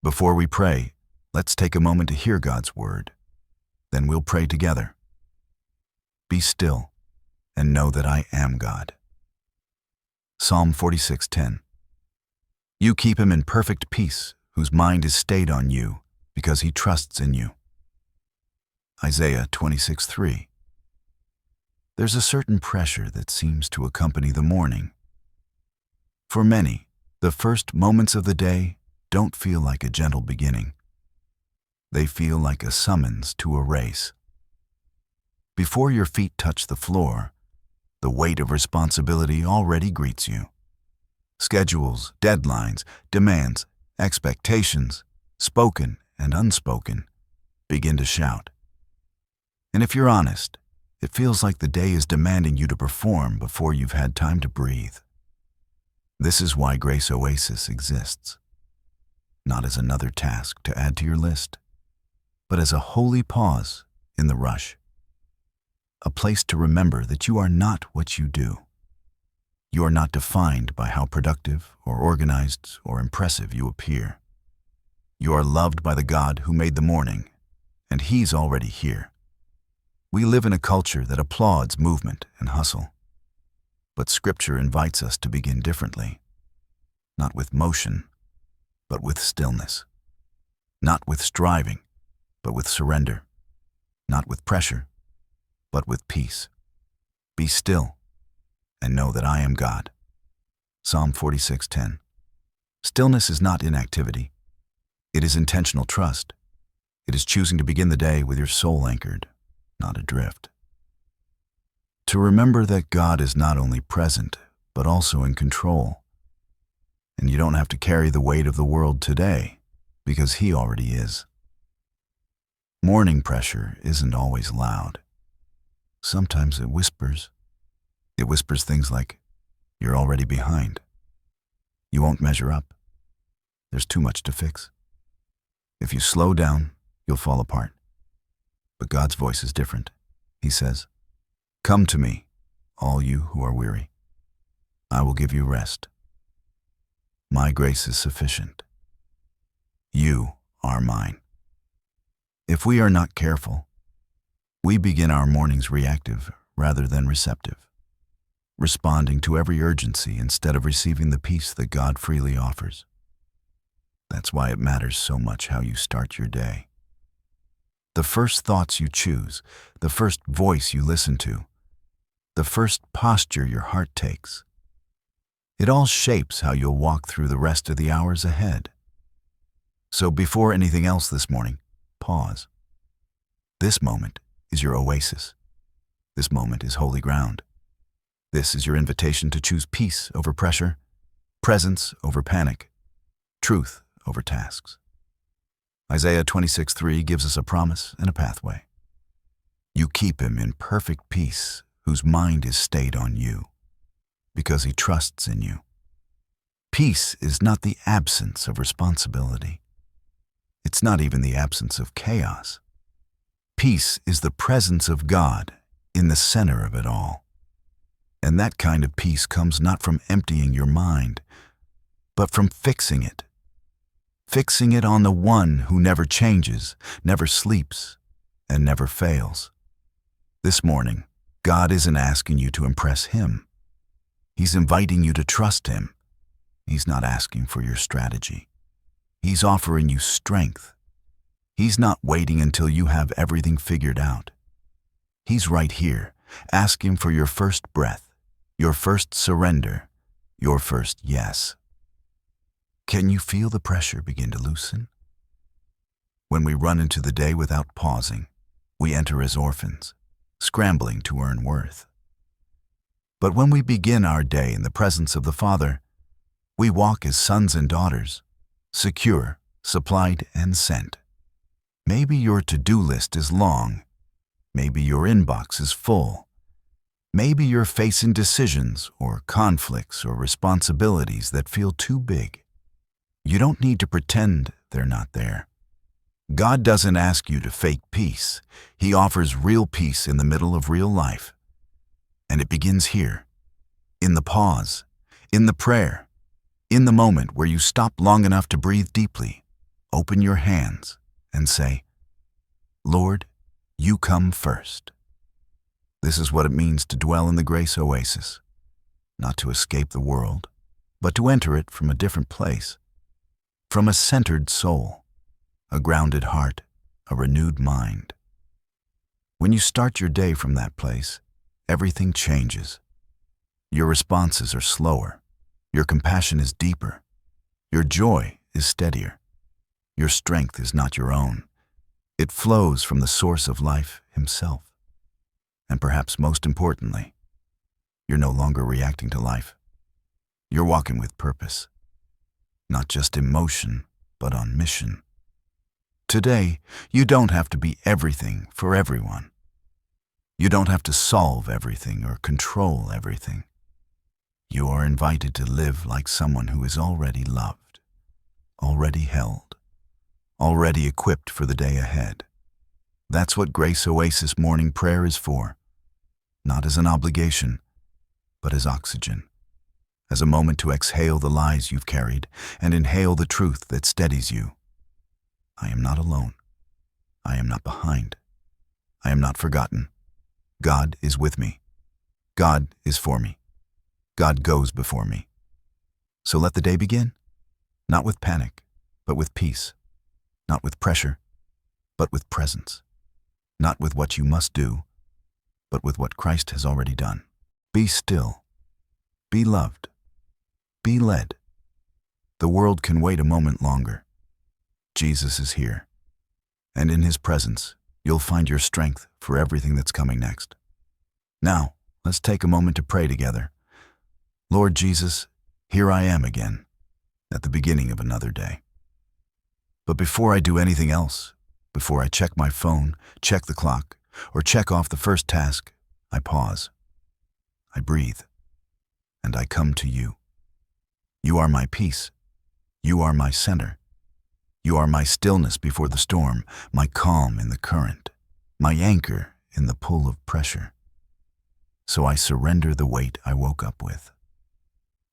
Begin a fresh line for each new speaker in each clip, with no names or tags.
Before we pray, let's take a moment to hear God's word. Then we'll pray together. Be still and know that I am God. Psalm 46:10. You keep him in perfect peace, whose mind is stayed on you, because he trusts in you. Isaiah 26:3. There's a certain pressure that seems to accompany the morning. For many, the first moments of the day don't feel like a gentle beginning. They feel like a summons to a race. Before your feet touch the floor, the weight of responsibility already greets you. Schedules, deadlines, demands, expectations, spoken and unspoken, begin to shout. And if you're honest, it feels like the day is demanding you to perform before you've had time to breathe. This is why Grace Oasis exists. Not as another task to add to your list, but as a holy pause in the rush. A place to remember that you are not what you do. You are not defined by how productive or organized or impressive you appear. You are loved by the God who made the morning, and He's already here. We live in a culture that applauds movement and hustle. But Scripture invites us to begin differently. Not with motion, but with stillness. Not with striving, but with surrender. Not with pressure, but with peace. Be still and know that I am God. Psalm 46:10. Stillness is not inactivity. It is intentional trust. It is choosing to begin the day with your soul anchored, not adrift. To remember that God is not only present, but also in control. And you don't have to carry the weight of the world today, because He already is. Morning pressure isn't always loud. Sometimes it whispers. It whispers things like, you're already behind. You won't measure up. There's too much to fix. If you slow down, you'll fall apart. But God's voice is different. He says, come to me, all you who are weary. I will give you rest. My grace is sufficient. You are mine. If we are not careful, we begin our mornings reactive rather than receptive, responding to every urgency instead of receiving the peace that God freely offers. That's why it matters so much how you start your day. The first thoughts you choose, the first voice you listen to, the first posture your heart takes, it all shapes how you'll walk through the rest of the hours ahead. So before anything else this morning, pause. This moment is your oasis. This moment is holy ground. This is your invitation to choose peace over pressure, presence over panic, truth over tasks. Isaiah 26:3 gives us a promise and a pathway. You keep him in perfect peace, whose mind is stayed on you, because he trusts in you. Peace is not the absence of responsibility. It's not even the absence of chaos. Peace is the presence of God in the center of it all. And that kind of peace comes not from emptying your mind, but from fixing it. Fixing it on the one who never changes, never sleeps, and never fails. This morning, God isn't asking you to impress Him. He's inviting you to trust Him. He's not asking for your strategy. He's offering you strength. He's not waiting until you have everything figured out. He's right here, asking for your first breath, your first surrender, your first yes. Can you feel the pressure begin to loosen? When we run into the day without pausing, we enter as orphans, scrambling to earn worth. But when we begin our day in the presence of the Father, we walk as sons and daughters, secure, supplied, and sent. Maybe your to-do list is long. Maybe your inbox is full. Maybe you're facing decisions or conflicts or responsibilities that feel too big. You don't need to pretend they're not there. God doesn't ask you to fake peace. He offers real peace in the middle of real life. And it begins here, in the pause, in the prayer, in the moment where you stop long enough to breathe deeply, open your hands and say, Lord, you come first. This is what it means to dwell in the grace oasis, not to escape the world, but to enter it from a different place, from a centered soul, a grounded heart, a renewed mind. When you start your day from that place, everything changes. Your responses are slower, your compassion is deeper, your joy is steadier, your strength is not your own. It flows from the source of life himself. And perhaps most importantly, you're no longer reacting to life. You're walking with purpose, not just emotion, but on mission. Today, you don't have to be everything for everyone. You don't have to solve everything or control everything. You are invited to live like someone who is already loved, already held, already equipped for the day ahead. That's what Grace Oasis morning prayer is for, not as an obligation, but as oxygen, as a moment to exhale the lies you've carried and inhale the truth that steadies you. I am not alone. I am not behind. I am not forgotten. God is with me. God is for me. God goes before me. So let the day begin, not with panic, but with peace, not with pressure, but with presence, not with what you must do, but with what Christ has already done. Be still. Be loved. Be led. The world can wait a moment longer. Jesus is here, and in his presence, you'll find your strength for everything that's coming next. Now, let's take a moment to pray together. Lord Jesus, here I am again, at the beginning of another day. But before I do anything else, before I check my phone, check the clock, or check off the first task, I pause. I breathe, and I come to you. You are my peace. You are my center. You are my stillness before the storm, my calm in the current, my anchor in the pull of pressure. So I surrender the weight I woke up with.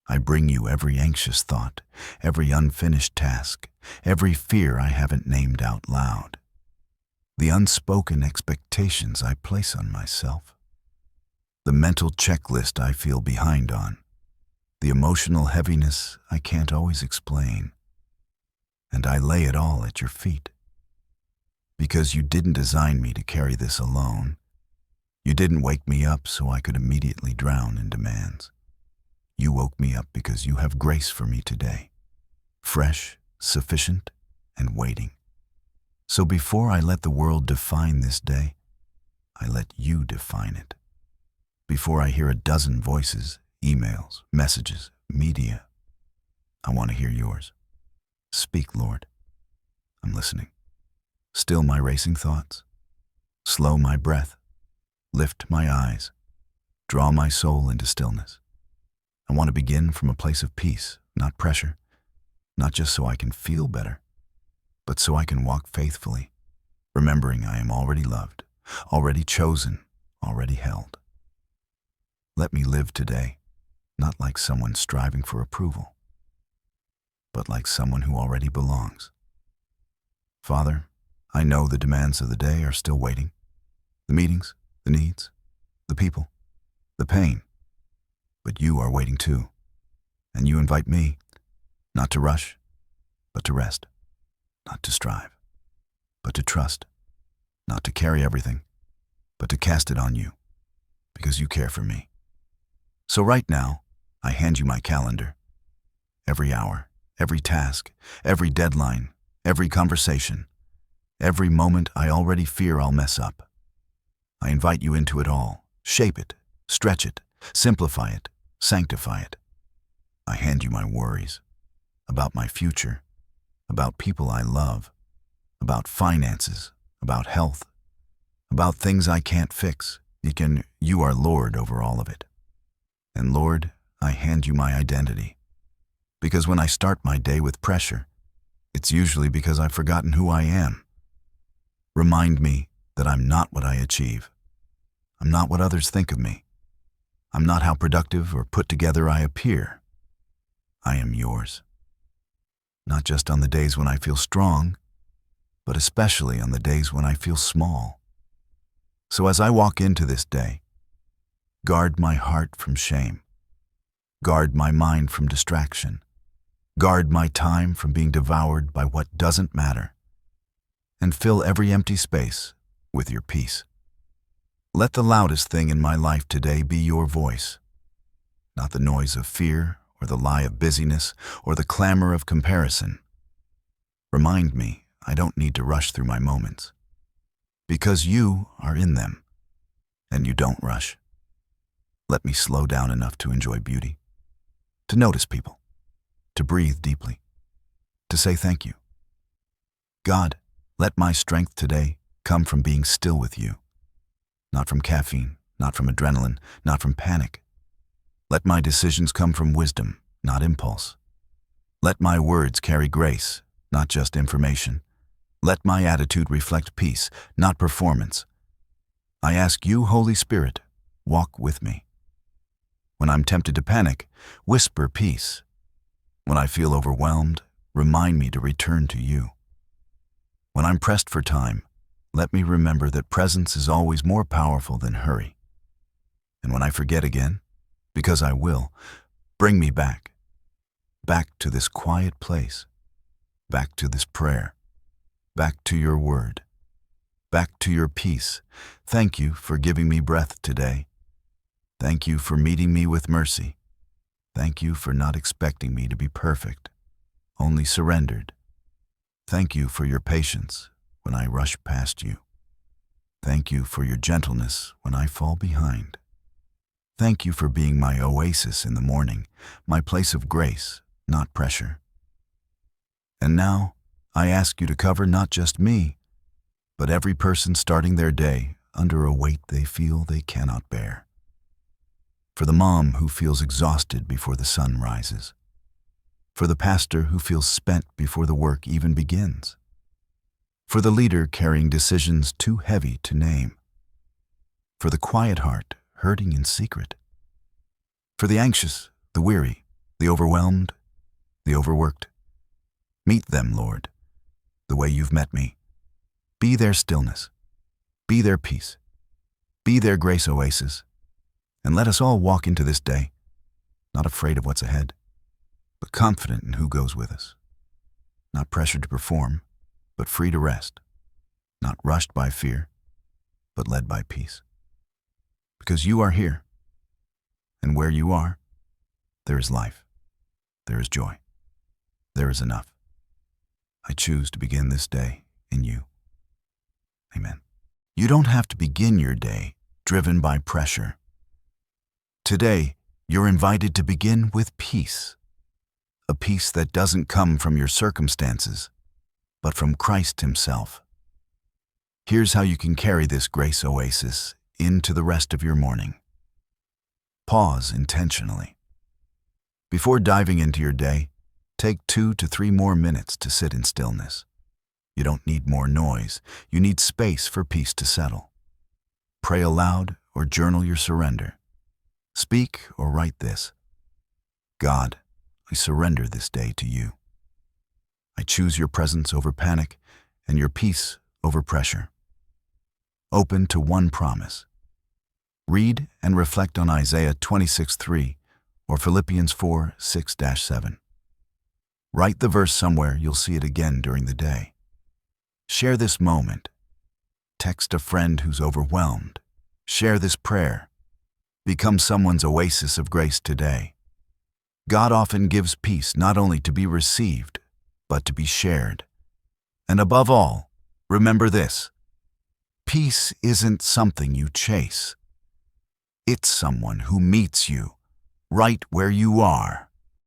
I bring you every anxious thought, every unfinished task, every fear I haven't named out loud, the unspoken expectations I place on myself, the mental checklist I feel behind on, the emotional heaviness I can't always explain. And I lay it all at your feet. Because you didn't design me to carry this alone. You didn't wake me up so I could immediately drown in demands. You woke me up because you have grace for me today, fresh, sufficient, and waiting. So before I let the world define this day, I let you define it. Before I hear a dozen voices, emails, messages, media, I want to hear yours. Speak, Lord. I'm listening. Still my racing thoughts. Slow my breath. Lift my eyes. Draw my soul into stillness. I want to begin from a place of peace, not pressure, not just so I can feel better, but so I can walk faithfully, remembering I am already loved, already chosen, already held. Let me live today, not like someone striving for approval, but like someone who already belongs. Father, I know the demands of the day are still waiting. The meetings, the needs, the people, the pain. But you are waiting too. And you invite me, not to rush, but to rest, not to strive, but to trust, not to carry everything, but to cast it on you, because you care for me. So right now, I hand you my calendar. Every hour, every task, every deadline, every conversation, every moment I already fear I'll mess up. I invite you into it all. Shape it, stretch it, simplify it, sanctify it. I hand you my worries about my future, about people I love, about finances, about health, about things I can't fix. You are Lord over all of it. And Lord, I hand you my identity. Because when I start my day with pressure, it's usually because I've forgotten who I am. Remind me that I'm not what I achieve. I'm not what others think of me. I'm not how productive or put together I appear. I am yours. not just on the days when I feel strong, but especially on the days when I feel small. So as I walk into this day, guard my heart from shame, guard my mind from distraction, guard my time from being devoured by what doesn't matter, and fill every empty space with your peace. Let the loudest thing in my life today be your voice, not the noise of fear or the lie of busyness or the clamor of comparison. Remind me I don't need to rush through my moments, because you are in them, and you don't rush. Let me slow down enough to enjoy beauty, to notice people, to breathe deeply, to say thank you. God, let my strength today come from being still with you, not from caffeine, not from adrenaline, not from panic. Let my decisions come from wisdom, not impulse. Let my words carry grace, not just information. Let my attitude reflect peace, not performance. I ask you, Holy Spirit, walk with me. When I'm tempted to panic, whisper peace. When I feel overwhelmed, remind me to return to you. When I'm pressed for time, let me remember that presence is always more powerful than hurry. And when I forget again, because I will, bring me back to this quiet place, back to this prayer, back to your word, back to your peace. Thank you for giving me breath today. Thank you for meeting me with mercy. Thank you for not expecting me to be perfect, only surrendered. Thank you for your patience when I rush past you. Thank you for your gentleness when I fall behind. Thank you for being my oasis in the morning, my place of grace, not pressure. And now, I ask you to cover not just me, but every person starting their day under a weight they feel they cannot bear. For the mom who feels exhausted before the sun rises. For the pastor who feels spent before the work even begins. For the leader carrying decisions too heavy to name. For the quiet heart hurting in secret. For the anxious, the weary, the overwhelmed, the overworked. Meet them, Lord, the way you've met me. Be their stillness. Be their peace. Be their grace oasis. And let us all walk into this day, not afraid of what's ahead, but confident in who goes with us. Not pressured to perform, but free to rest. Not rushed by fear, but led by peace. Because you are here, and where you are, there is life, there is joy, there is enough. I choose to begin this day in you. Amen. You don't have to begin your day driven by pressure. Today, you're invited to begin with peace, a peace that doesn't come from your circumstances, but from Christ Himself. Here's how you can carry this grace oasis into the rest of your morning. Pause intentionally. Before diving into your day, take 2 to 3 more minutes to sit in stillness. You don't need more noise. You need space for peace to settle. Pray aloud or journal your surrender. Speak or write this. God, I surrender this day to you. I choose your presence over panic and your peace over pressure. Open to one promise. Read and reflect on Isaiah 26:3 or Philippians 4:6-7. Write the verse somewhere you'll see it again during the day. Share this moment. Text a friend who's overwhelmed. Share this prayer. Become someone's oasis of grace today. God often gives peace not only to be received, but to be shared. And above all, remember this: peace isn't something you chase. It's someone who meets you right where you are.